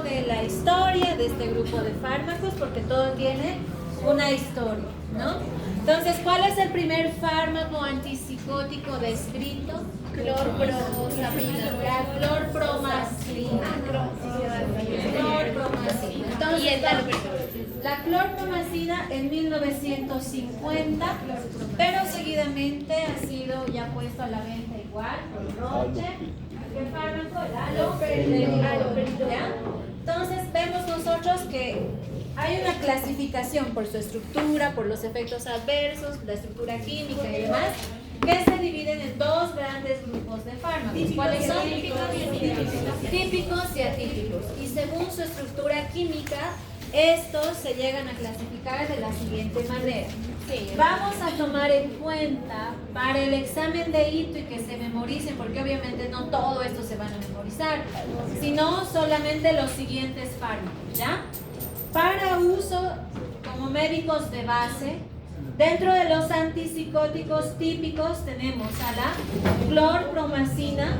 de la historia de este grupo de fármacos, porque todo tiene una historia, ¿no? Entonces, ¿cuál es el primer fármaco antipsicótico descrito? Clorpromazina. La clorpromazina. Entonces, Y el la clorpromazina en 1950, pero seguidamente ha sido ya puesto a la venta igual por Roche. ¿Qué fármaco? El haloperidol. ¿Ya? Entonces vemos nosotros que hay una clasificación por su estructura, por los efectos adversos, la estructura química y demás, que se dividen en dos grandes grupos de fármacos. ¿Cuáles son? Típicos y atípicos. Y según su estructura química, estos se llegan a clasificar de la siguiente manera. Vamos a tomar en cuenta para el examen de hito y que se memoricen, porque obviamente no todo esto se van a memorizar, sino solamente los siguientes fármacos, ¿ya? Para uso como médicos de base, dentro de los antipsicóticos típicos tenemos a la clorpromazina,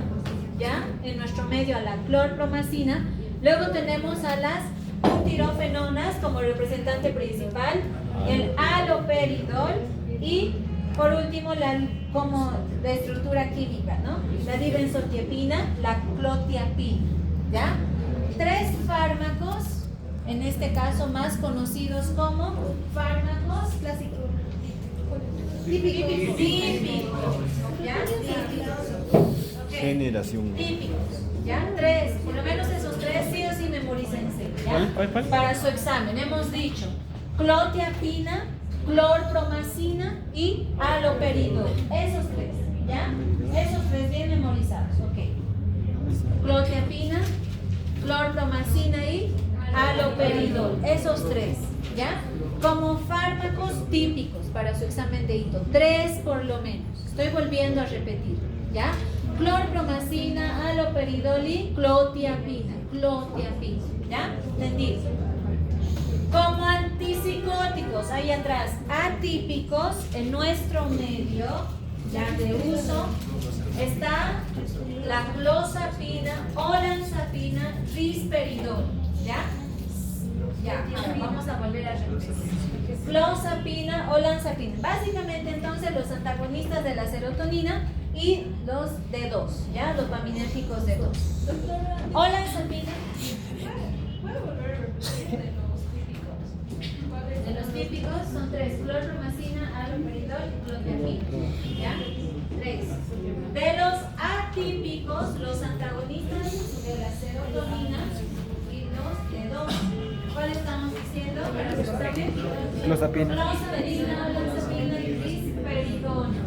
¿ya? En nuestro medio a la clorpromazina. Luego tenemos a las butirofenonas como representante principal, el haloperidol y por último como de estructura química, ¿no? La dibenzotiapina, la clotiapina, ¿ya? Tres fármacos, en este caso más conocidos como fármacos típicos, ¿ya? Okay. Generación. Típicos, ¿ya? Tres, por lo menos esos tres sí o sí memorícense, ¿ya? ¿Cuál? Para su examen hemos dicho clotiapina, clorpromazina y haloperidol. Esos tres, ¿ya? Esos tres bien memorizados, ok. Clotiapina, clorpromazina y haloperidol. Esos tres, ¿ya? Como fármacos típicos para su examen de hito. Tres por lo menos. Estoy volviendo a repetir, ¿ya? Clorpromazina, haloperidol y clotiapina. Clotiapina, ¿ya? ¿Entendido? Como antipsicóticos, ahí atrás, atípicos, en nuestro medio, ya de uso, está la clozapina, olanzapina, risperidol, ¿ya? Ya, ahora vamos a volver a repetir. Clozapina, olanzapina. Básicamente entonces los antagonistas de la serotonina y los D2, ¿ya? Los dopaminérgicos D2. Olanzapina. ¿Puedo volver a repetir de los típicos? Son tres: clorpromazina, haloperidol y clotiapina, ¿ya? Tres. De los atípicos, los antagonistas de la serotonina y los D2. ¿Cuál estamos diciendo para su examen? Clozapina. Clozapina, olanzapina y risperidona.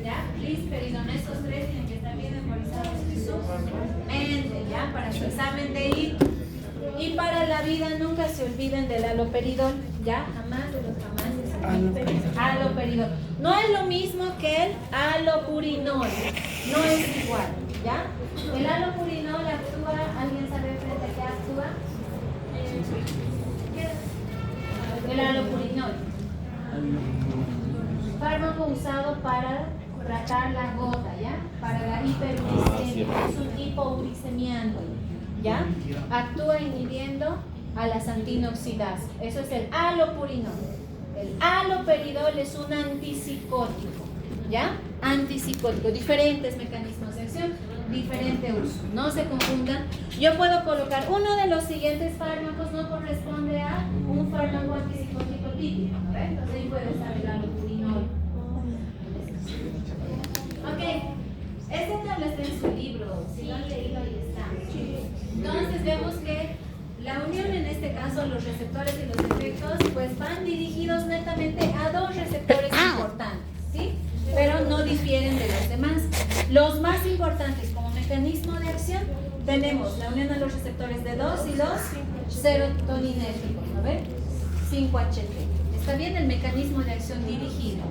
¿Ya? Risperidona. Estos tres tienen que estar bien memorizados en su mente, ¿ya? Para su examen de ir. Y para la vida nunca se olviden del haloperidol, ¿ya? Jamás de los jamases. Haloperidol. No es lo mismo que el halopurinol. No es igual, ¿ya? El halopurinol actúa, ¿alguien sabe frente a qué actúa? El halopurinol, fármaco usado para tratar la gota, ¿ya? Para la hiperuricemia, es un hipouricemiante, ¿ya? Actúa inhibiendo a las antinoxidasa. Eso es el halopurinol. El haloperidol es un antipsicótico, ¿ya? Antipsicótico, diferentes mecanismos de acción, diferente uso. No se confundan. Yo puedo colocar uno de los siguientes fármacos, no corresponde a un fármaco antipsicótico típico, ¿no? Entonces ahí puede estar el halopurinol. Ok, este tabla está en su libro, si lo han leído ahí está. Entonces vemos que la unión, en este caso los receptores y los efectos, pues van dirigidos netamente a dos receptores importantes, ¿sí? Pero no difieren de los demás. Los más importantes como mecanismo de acción tenemos la unión a los receptores de 2 y los serotoninérgicos, ¿no ven? 5-HT. Está bien el mecanismo de acción dirigido.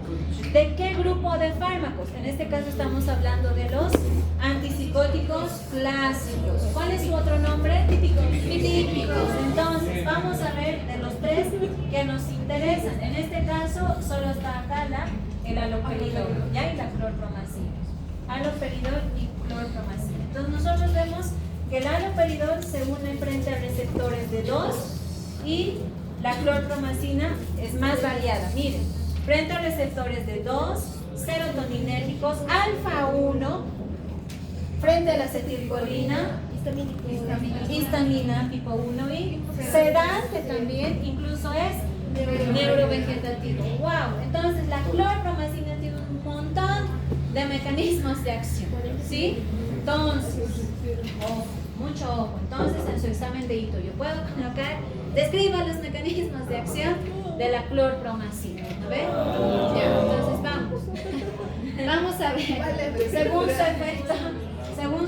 ¿De qué grupo de fármacos? En este caso estamos hablando de los antipsicóticos clásicos. ¿Cuál es su otro nombre? Típicos. Típicos. Entonces, vamos a ver de los tres que nos interesan. En este caso, solo está acá el haloperidol, ¿ya? Y la clorpromazina. Haloperidol y clorpromazina. Entonces, nosotros vemos que el haloperidol se une frente a receptores receptores de 2 y la clorpromacina es más variada. Miren, frente a receptores de 2, serotoninérgicos, alfa 1, frente a la acetilcolina, histamina tipo 1 y sedante también, incluso es neurovegetativo. Wow, entonces la clorpromacina tiene un montón de mecanismos de acción, ¿sí? Entonces, ojo, mucho ojo. Entonces, en su examen de hito yo puedo colocar, describa los mecanismos de acción de la clorpromacina, ¿no ven? Ya, entonces vamos. Vamos a ver, según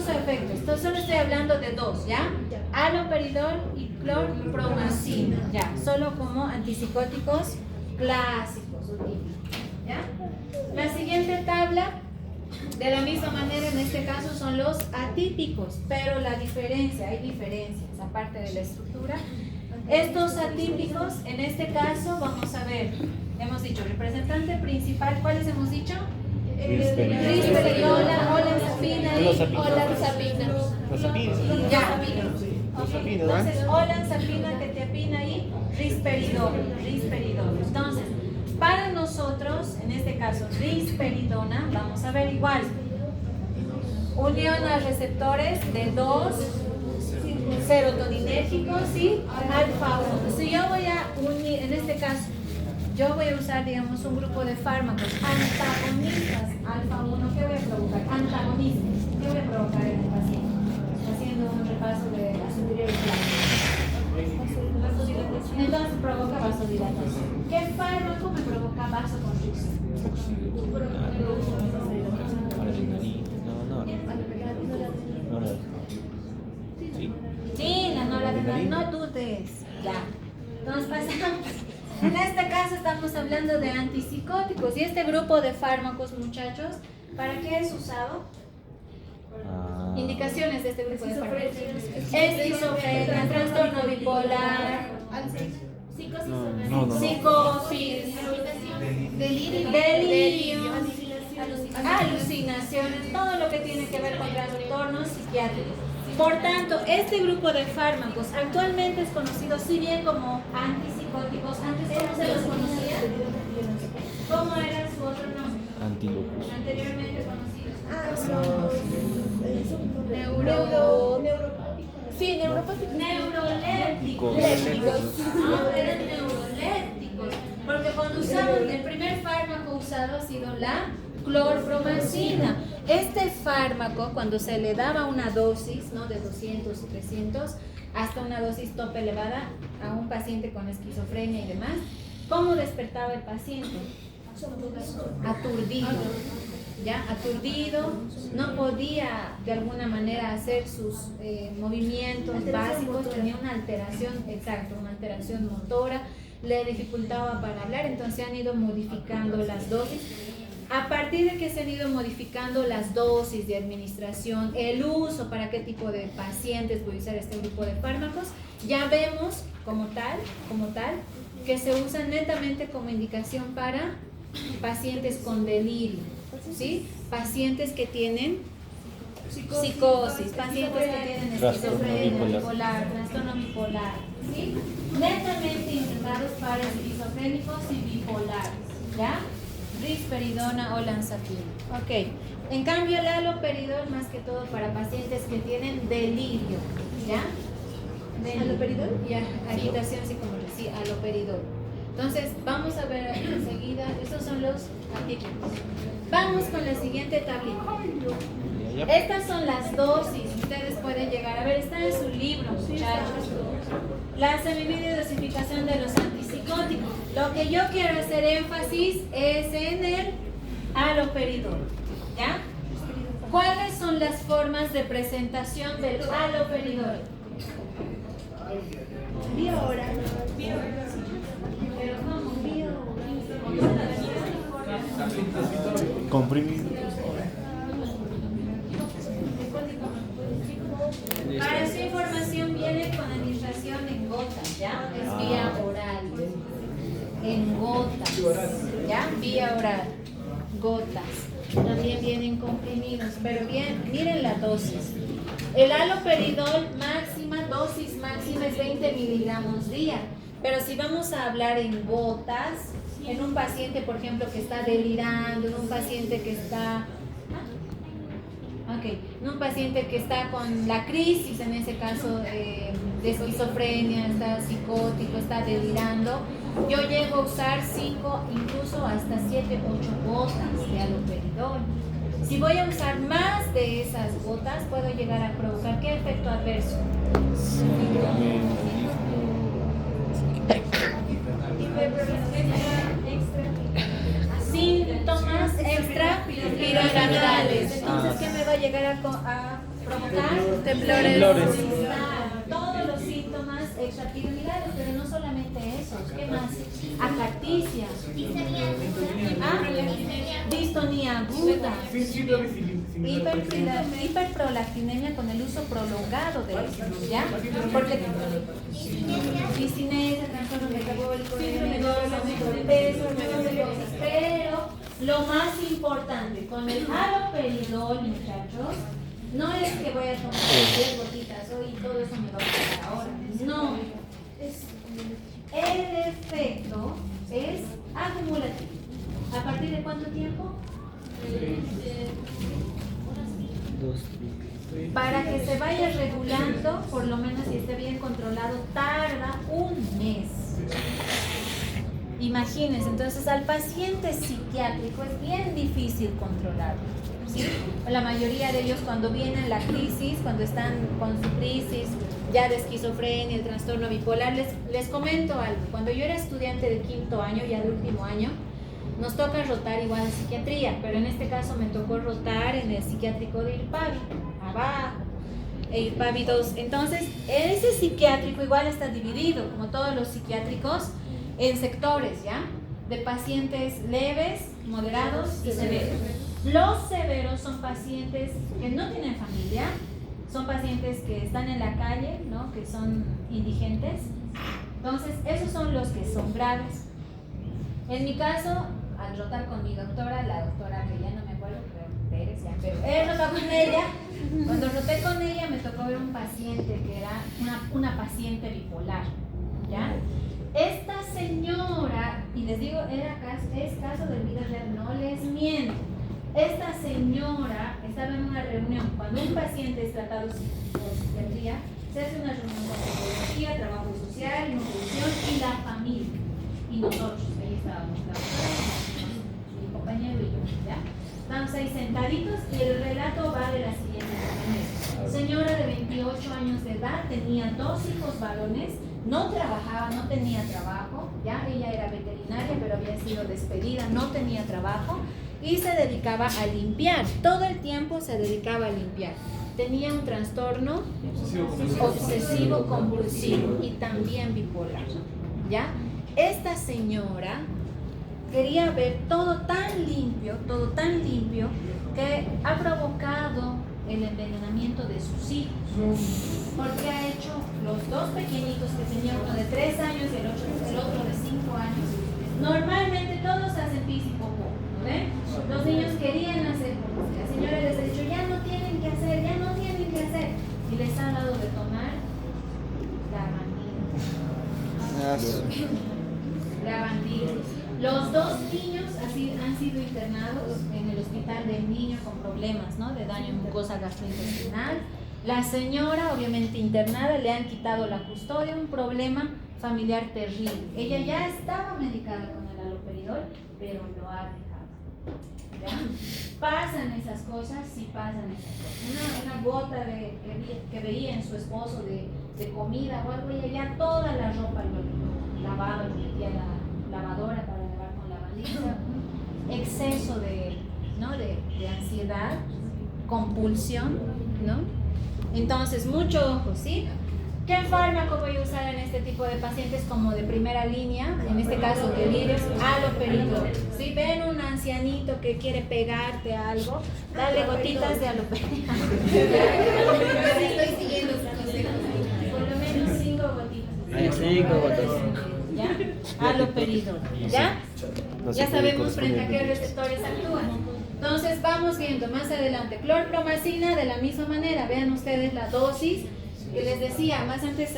su efecto. Esto solo estoy hablando de dos, ¿ya? Haloperidol y clorpromacina, ya, solo como antipsicóticos clásicos, ¿ya? La siguiente tabla, de la misma manera, en este caso son los atípicos, pero la diferencia, hay diferencias, aparte de la estructura. Estos atípicos, en este caso, vamos a ver, hemos dicho, representante principal, ¿cuáles hemos dicho? Risperidona, olanzapina y olanzapina. Ya. Entonces, olanzapina, quetiapina y risperidona. Entonces, para nosotros, en este caso, risperidona, vamos a ver igual. Unión a receptores de 2 serotoninérgicos y alfa 1. Si yo voy a unir, en este caso, yo voy a usar, digamos, un grupo de fármacos antagonistas, alfa 1, ¿qué voy a provocar? Antagonistas, ¿qué voy a provocar en el paciente? Haciendo un repaso de la superior vasodilatación. Entonces provoca vasodilatación. ¿Qué fármaco me provoca vasoconstricción? Sí, la noradrenalina, no dudes. Ya. Entonces pasamos. En este caso estamos hablando de antipsicóticos y este grupo de fármacos, muchachos, ¿para qué es usado? Indicaciones de este grupo de fármacos: esquizofrenia, trastorno bipolar, psicosis, delirio, alucinaciones, todo lo que tiene que ver con trastornos psiquiátricos. Por tanto, este grupo de fármacos actualmente es conocido, si bien como antipsicóticos, antes ¿cómo se los conocía? ¿Cómo era su otro nombre? Antilocus. Anteriormente conocidos. Neurolépticos. Eran neurolépticos. Porque cuando usaban, el primer fármaco usado ha sido la clorpromacina. Este fármaco, cuando se le daba una dosis, ¿no?, de 200 o 300, hasta una dosis tope elevada a un paciente con esquizofrenia y demás, ¿cómo despertaba el paciente? Aturdido, ¿ya? Aturdido, no podía de alguna manera hacer sus movimientos básicos, tenía una alteración, exacto, una alteración motora, le dificultaba para hablar. Entonces han ido modificando las dosis. A partir de que se han ido modificando las dosis de administración, el uso, para qué tipo de pacientes voy a usar este grupo de fármacos, ya vemos como tal, que se usa netamente como indicación para pacientes con delirio, ¿sí? Pacientes que tienen psicosis, pacientes que tienen esquizofrenia, bipolar, trastorno bipolar, ¿sí? Netamente indicados para esquizofrénicos y bipolares, ¿ya? Risperidona o olanzapina. Ok. En cambio, el haloperidol, más que todo para pacientes que tienen delirio, ¿ya? ¿Haloperidol? Ya, agitación psicomotriz, sí, haloperidol. Entonces, vamos a ver enseguida, estos son los atípicos. Vamos con la siguiente tablita. Estas son las dosis, ustedes pueden llegar a ver, está en su libro, muchachos. La semimedida dosificación de los antipsicóticos. Lo que yo quiero hacer énfasis es en el haloperidol, ¿ya? ¿Cuáles son las formas de presentación del haloperidol? Vía oral. Pero ¿cómo? Vía oral. Comprimido. Para su información viene con administración en gotas, ¿ya? Es vía oral. En gotas, ¿ya? Vía oral. Gotas. También vienen comprimidos, pero bien, miren la dosis. El haloperidol máxima dosis máxima es 20 miligramos día. Pero si vamos a hablar en gotas, en un paciente, por ejemplo, que está delirando, en un paciente que está... en un paciente que está con la crisis, en ese caso de esquizofrenia, está psicótico, está delirando, yo llego a usar 5, incluso hasta 7, 8 gotas de haloperidol. Si voy a usar más de esas gotas, puedo llegar a provocar ¿qué efecto adverso? Síntomas extrapiramidales. Entonces, ¿qué me va a llegar a provocar? Temblores. Todos los síntomas extrapiramidales, pero no solamente esos. ¿Qué más? Acaticia. Distonía aguda. Hiperprolactinemia con el uso prolongado de eso, ¿ya? Porque discinesia, trastorno metabólico, aumento de peso, pero lo más importante con el haloperidol, muchachos, no es que voy a tomar 10 gotitas hoy y todo eso me va a pasar ahora. No, el efecto es acumulativo. ¿A partir de cuánto tiempo? Para que se vaya regulando, por lo menos si esté bien controlado, tarda un mes. Imagínense, entonces al paciente psiquiátrico es bien difícil controlarlo, ¿sí? La mayoría de ellos cuando viene la crisis, cuando están con su crisis ya de esquizofrenia, el trastorno bipolar, les comento algo. Cuando yo era estudiante de 5º año, ya de último año, nos toca rotar igual a psiquiatría, pero en este caso me tocó rotar en el psiquiátrico de Irpavi, abajo, e Irpavi 2. Entonces, ese psiquiátrico igual está dividido, como todos los psiquiátricos, en sectores, ¿ya? De pacientes leves, moderados y severos. Los severos son pacientes que no tienen familia, son pacientes que están en la calle, ¿no? Que son indigentes. Entonces, esos son los que son graves. En mi caso, al rotar con mi doctora, la doctora que ya no me acuerdo, Pérez, ya, pero he rotado con ella. Cuando roté con ella me tocó ver un paciente que era una paciente bipolar, ¿ya? Esta señora, y les digo, es caso de vida real, no les miento. Esta señora estaba en una reunión, cuando un paciente es tratado por psiquiatría, se hace una reunión con psicología, trabajo social, nutrición y la familia. Y nosotros, ahí estábamos, mi compañero y yo, ¿ya? Estamos ahí sentaditos y el relato va de la siguiente manera. Señora de 28 años de edad, tenía 2 hijos varones, no trabajaba, no tenía trabajo, ya ella era veterinaria pero había sido despedida, no tenía trabajo y se dedicaba a limpiar, todo el tiempo se dedicaba a limpiar. Tenía un trastorno obsesivo compulsivo y también bipolar, ¿ya? Esta señora quería ver todo tan limpio, que ha provocado el envenenamiento de sus hijos, porque ha hecho los 2 pequeñitos que tenía, uno de 3 años y el otro de 5 años. Normalmente todos hacen pis y popó, ¿no ven? Los niños querían hacer popó. La señora les ha dicho, ya no tienen que hacer, y les ha dado de tomar lavandina. Los 2 niños han sido internados en el hospital del niño con problemas, ¿no? De daño en mucosa gastrointestinal. La señora, obviamente internada, le han quitado la custodia, un problema familiar terrible. Ella ya estaba medicada con el haloperidol, pero lo ha dejado, ¿ya? Pasan esas cosas, sí pasan esas cosas. Una gota que veía en su esposo de comida o algo, ella ya toda la ropa lo lavaba, lo metía a la lavadora para lavar con lavandina. Exceso de ansiedad, compulsión, ¿no? Entonces, mucho ojo, ¿sí? ¿Qué fármaco voy a usar en este tipo de pacientes como de primera línea? En este caso, delirios, haloperidol. Si ven un ancianito que quiere pegarte algo, dale gotitas de haloperidol. Estoy siguiendo sus consejos. Por lo menos 5 gotitas. ¿Ya? Haloperidol. ¿Ya? Ya sabemos frente a qué receptores actúan. Entonces vamos viendo más adelante. Clorpromacina de la misma manera. Vean ustedes la dosis. que les decía, más antes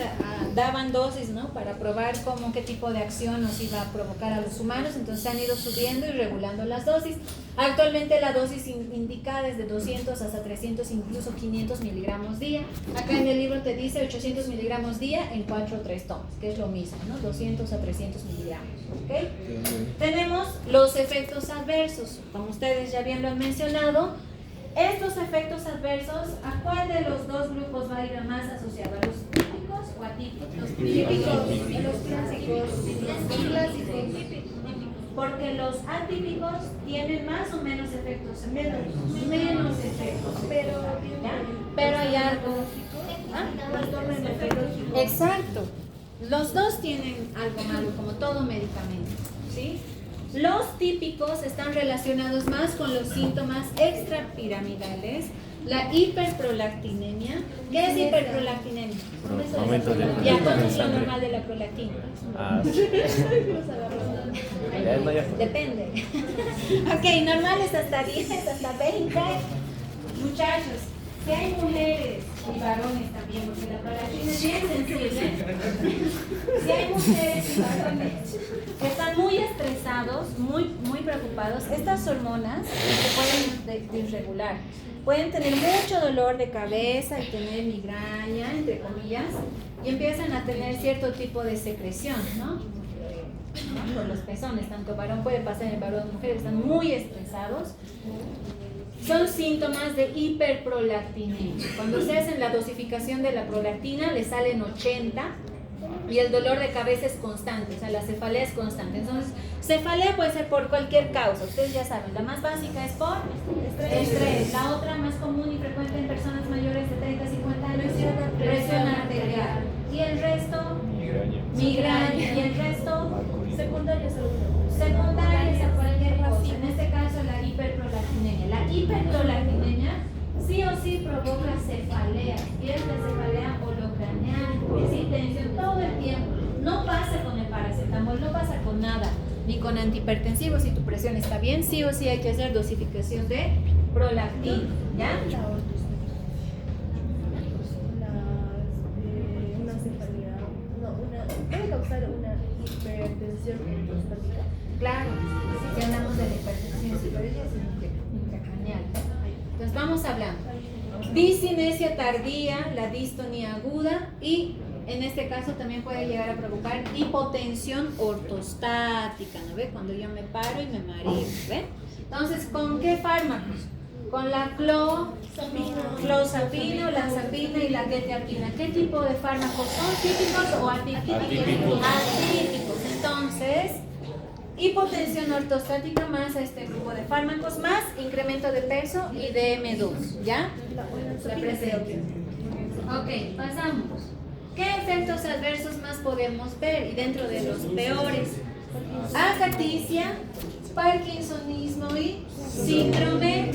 daban dosis, ¿no? Para probar qué tipo de acción nos iba a provocar a los humanos, entonces han ido subiendo y regulando las dosis. Actualmente la dosis indicada es de 200 hasta 300, incluso 500 miligramos día. Acá en el libro te dice 800 miligramos día en 4 o 3 tomas, que es lo mismo, ¿no? 200 a 300 miligramos, ¿ok? Tenemos los efectos adversos, como ustedes ya bien lo han mencionado. Estos efectos adversos, ¿a cuál de los dos grupos va a ir más asociado? ¿A los típicos o atípicos? Los típicos, a los clásicos, los clásicos. Porque los atípicos tienen más o menos efectos, menos efectos, pero hay algo. Exacto. Los dos tienen algo malo, como todo medicamento, ¿sí? Los típicos están relacionados más con los síntomas extrapiramidales, la hiperprolactinemia. ¿Qué es hiperprolactinemia? Aumento de Ya, ¿cuánto azúcar en es lo sangre. normal de la prolactina? Sí. Depende. Ok, normal es hasta 10, hasta 20. Muchachos, si hay mujeres y varones también, porque la prolactina es bien sensible. Si hay mujeres y varones que están muy estresados, muy preocupados, estas hormonas se pueden desregular. Pueden tener mucho dolor de cabeza y tener migraña, entre comillas, y empiezan a tener cierto tipo de secreción, ¿no? Por los pezones, tanto varón puede pasar en varón o mujer, están muy estresados. Son síntomas de hiperprolactinemia. Cuando se hacen la dosificación de la prolactina, le salen 80 y el dolor de cabeza es constante, o sea, la cefalea es constante. Entonces, cefalea puede ser por cualquier causa, ustedes ya saben. La más básica es por estrés. La otra más común y frecuente en personas mayores de 30 a 50 años, presión arterial. Y el resto, migraña. Y el resto, secundarias a cualquier cosa. En este caso, la hiperprolactinemia. La hiperprolactinemia sí o sí provoca cefalea, y es la cefalea holocraneal, es intención todo el tiempo. No pasa con el paracetamol, no pasa con nada, ni con antihipertensivos. Si tu presión está bien, sí o sí hay que hacer dosificación de prolactina, ¿ya? Una cefalea, puede causar una hipertensión prostática. Claro, si hablamos de la hipertensión intracraneal. Entonces vamos hablando. Discinesia tardía, la distonía aguda, y en este caso también puede llegar a provocar hipotensión ortostática, ¿no ve? Cuando yo me paro y me mareo, ¿ve? Entonces, ¿con qué fármacos? Con la clozapina, olanzapina y la quetiapina. ¿Qué tipo de fármacos son? ¿Típicos o atípicos? Atípicos. Entonces, hipotensión ortostática más a este grupo de fármacos, más incremento de peso y de M2, ¿ya? La presencia. Ok, pasamos. ¿Qué efectos adversos más podemos ver? Y dentro de los peores: acaticia, parkinsonismo y síndrome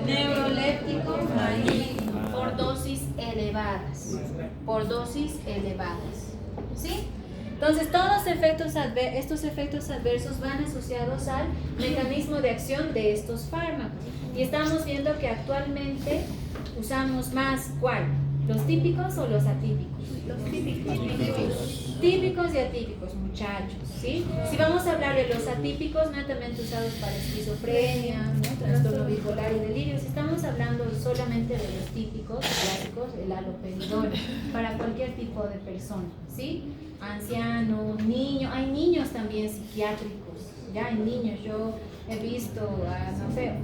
neuroléptico maligno por dosis elevadas. ¿Sí? Entonces, todos estos efectos adversos van asociados al mecanismo de acción de estos fármacos. Y estamos viendo que actualmente usamos más, ¿cuál? ¿Los típicos o los atípicos? Los típicos. Típicos y atípicos, muchachos, ¿sí? Si vamos a hablar de los atípicos, netamente usados para esquizofrenia, ¿no? Trastorno bipolar y delirios, estamos hablando solamente de los típicos, clásicos, el haloperidol, para cualquier tipo de persona, ¿sí? Anciano, niño, hay niños también psiquiátricos, ya hay niños. Yo he visto, no sé,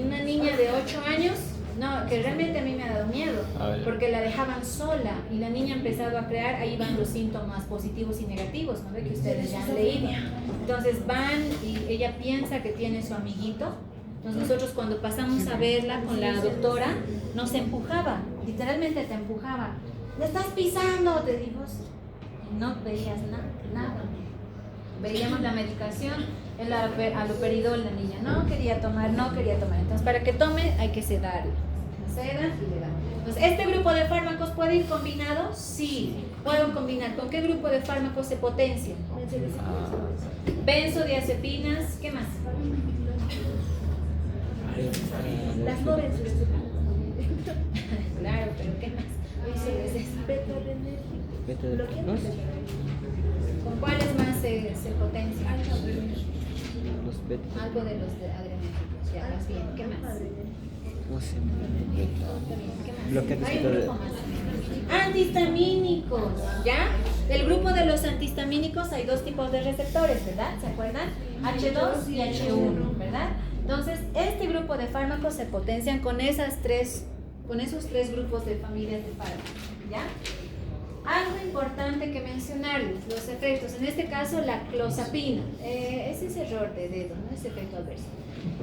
una niña de 8 años, no, que realmente a mí me ha dado miedo, porque la dejaban sola y la niña ha empezado a crear, ahí van los síntomas positivos y negativos, ¿no ve? Que ustedes ya han leído. Entonces van y ella piensa que tiene su amiguito. Entonces nosotros cuando pasamos a verla con la doctora, nos empujaba, literalmente te empujaba. ¿Me estás pisando? Te digo. No veías nada. Veíamos la medicación, el haloperidol, la niña no quería tomar. Entonces, para que tome hay que sedarla. La sedan y le dan. Entonces, ¿este grupo de fármacos puede ir combinado? Sí, pueden combinar. ¿Con qué grupo de fármacos se potencian? Benzodiazepinas, ¿qué más? Las no benzodiazepinas. Claro, pero ¿qué más? Eso es beta-adrenérgico. Bloqueando el beta-adrenérgico. ¿Con cuáles más se potencia? Los beta. Algo de los adrenérgicos, ya vas bien. ¿Qué más? ¿Cómo se llama? Bloquear Hay un de- grupo más. Antihistamínicos, ¿ya? Del grupo de los antihistamínicos hay dos tipos de receptores, ¿verdad? ¿Se acuerdan? H2 y H1, ¿verdad? Entonces, este grupo de fármacos se potencian con esos tres grupos de familias de fármacos, ¿ya? Algo importante que mencionarles, los efectos, en este caso la clozapina, ese es error de dedo, no es efecto adverso.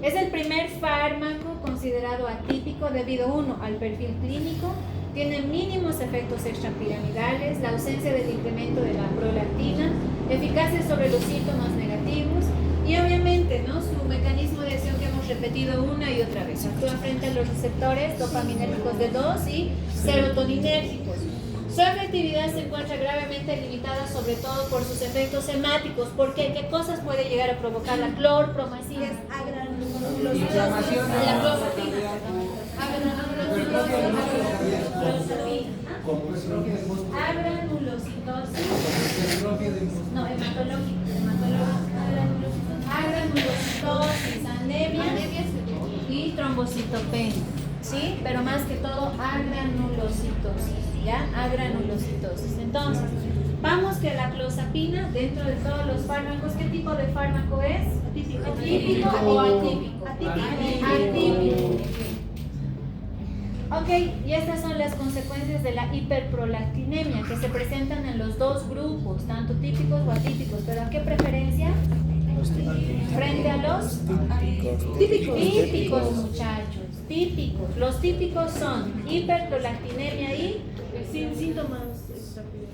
Es el primer fármaco considerado atípico debido, uno, al perfil clínico, tiene mínimos efectos extrapiramidales, la ausencia del incremento de la prolactina, eficacia sobre los síntomas negativos y obviamente, ¿no?, su mecanismo de acción que hemos repetido una y otra vez. Actúa frente a los receptores dopaminérgicos de 2 y serotoninérgicos. Su efectividad se encuentra gravemente limitada sobre todo por sus efectos hemáticos. ¿Por qué? ¿Qué cosas puede llegar a provocar la clorpromacina? La clozapina. Agranulocitosis. No, agranulocitosis, anemia y trombocitopenia. ¿Sí? Pero más que todo agranulocitosis, ¿ya? Agranulocitosis. Entonces, vamos que la clozapina, dentro de todos los fármacos, ¿qué tipo de fármaco es? ¿Atípico o atípico? Atípico. Ok, y estas son las consecuencias de la hiperprolactinemia que se presentan en los dos grupos, tanto típicos o atípicos. ¿Pero a qué preferencia? Frente a los típicos, muchachos, típicos. Los típicos son hiperprolactinemia y Sin síntomas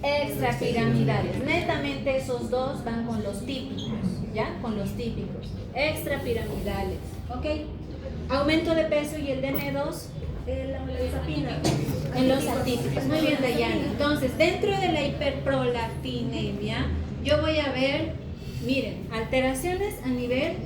extrapiramidales. Netamente esos dos van con los típicos, ¿ya? Con los típicos. Extrapiramidales, ¿ok? Aumento de peso y el DN2 la olanzapina. en los atípicos. Muy bien, Dayana. Entonces, dentro de la hiperprolactinemia, yo voy a ver, miren, alteraciones a nivel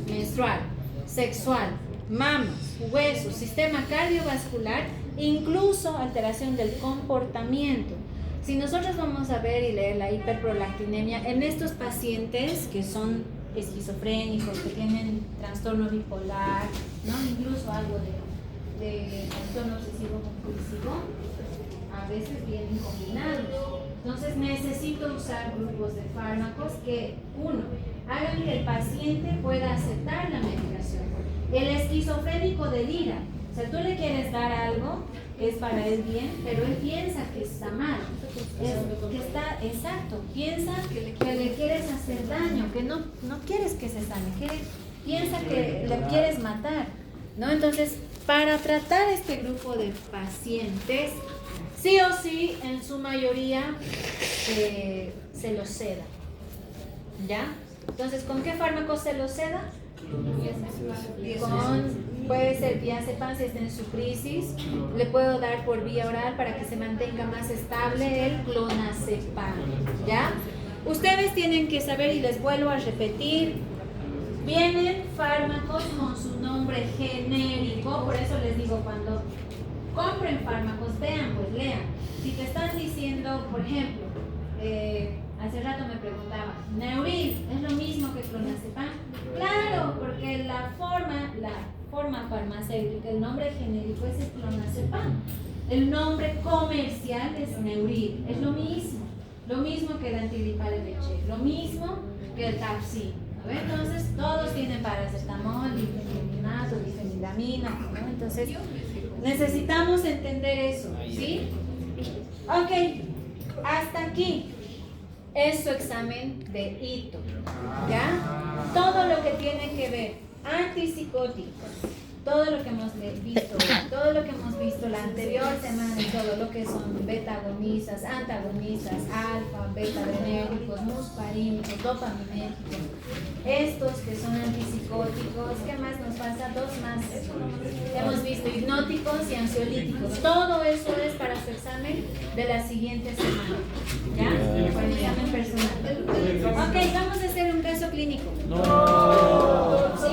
menstrual, sexual, mamas, huesos, sistema cardiovascular, incluso alteración del comportamiento. Si nosotros vamos a ver y leer la hiperprolactinemia en estos pacientes que son esquizofrénicos, que tienen trastorno bipolar, ¿no?, incluso algo de trastorno obsesivo compulsivo, a veces vienen combinados. Entonces necesito usar grupos de fármacos que, uno, hagan que el paciente pueda aceptar la medicación. El esquizofrénico delira. O sea, tú le quieres dar algo, es para él bien, pero él piensa que está mal. Que está, exacto, piensa que le quieres hacer daño, que no quieres que se sane, piensa que le quieres matar, ¿no? Entonces, para tratar este grupo de pacientes, sí o sí, en su mayoría, se los seda, ¿ya? Entonces, ¿con qué fármaco se los seda? Puede ser diazepam si está en su crisis, le puedo dar por vía oral para que se mantenga más estable el clonazepam, ¿ya? Ustedes tienen que saber, y les vuelvo a repetir, vienen fármacos con su nombre genérico, por eso les digo, cuando compren fármacos, vean, pues lean. Si te están diciendo, por ejemplo, hace rato me preguntaba, Neuril, ¿es lo mismo que clonazepam? Claro, porque la forma farmacéutica, el nombre genérico es el clonazepam. El nombre comercial es Neuril, es lo mismo que el antigripal leche, lo mismo que el Tapsin. Entonces, todos tienen paracetamol, difenidinato, difenidamina, ¿no? Entonces, necesitamos entender eso, ¿sí? Ok, hasta aquí es su examen de hito, ¿ya? Todo lo que tiene que ver antipsicóticos, todo lo que hemos visto la anterior semana, y todo lo que son beta-agonistas, antagonistas, alfa, beta-adrenérgicos, muscarínicos, dopaminérgicos, estos que son antipsicóticos. ¿Qué más nos pasa? Dos más hemos visto, hipnóticos y ansiolíticos. Todo eso es para su examen de la siguiente semana, ¿ya? Para el examen personal.